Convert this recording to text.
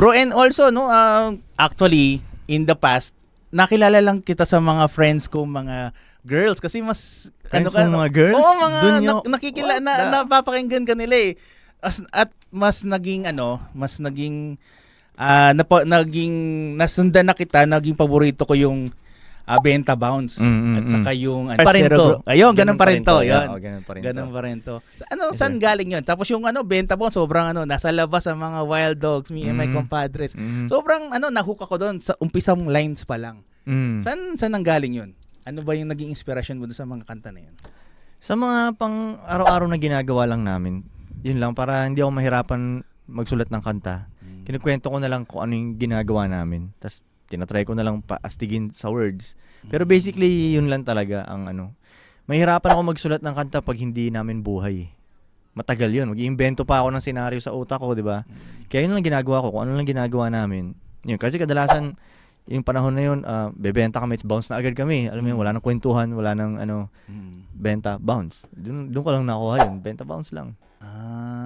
Bro, and also, no, actually, in the past, nakilala lang kita sa mga friends ko, mga girls. Kasi mas... Friends mo mga girls? Oo, mga Dun yung... napapakinggan ka nila eh. At mas naging, naging, nasundan na kita, naging paborito ko yung Benta Bounce. At saka yung... Pa rin to. Ayun, ganun pa rin to. Yun. Ganun pa rin Ganun to. pa rin to. Saan galing yun? Tapos yung Benta Bounce, sobrang nasa labas sa mga Wild Dogs, me and my compadres. Sobrang nahook ako doon sa umpisang lines pa lang. Saan nanggaling yun? Ano ba yung naging inspirasyon mo doon sa mga kanta na yun? Sa mga pang araw-araw na ginagawa lang namin, yun lang, para hindi ako mahirapan magsulat ng kanta. Kinukwento ko na lang kung ano yung ginagawa namin. Tapos tinatry ko na lang paastigin sa words. Pero basically, yun lang talaga ang mahirapan ako magsulat ng kanta pag hindi namin buhay. Matagal yun. Mag-iimbento pa ako ng senaryo sa utak ko, di ba? Kaya yun lang ginagawa ko. Kung ano lang ginagawa namin. Yun. Kasi kadalasan, yung panahon na yun, bebenta kami, bounce na agad kami. Alam mo yun, wala nang kwentuhan, wala nang benta, bounce. Doon ko lang nakuha yun. Benta, bounce lang.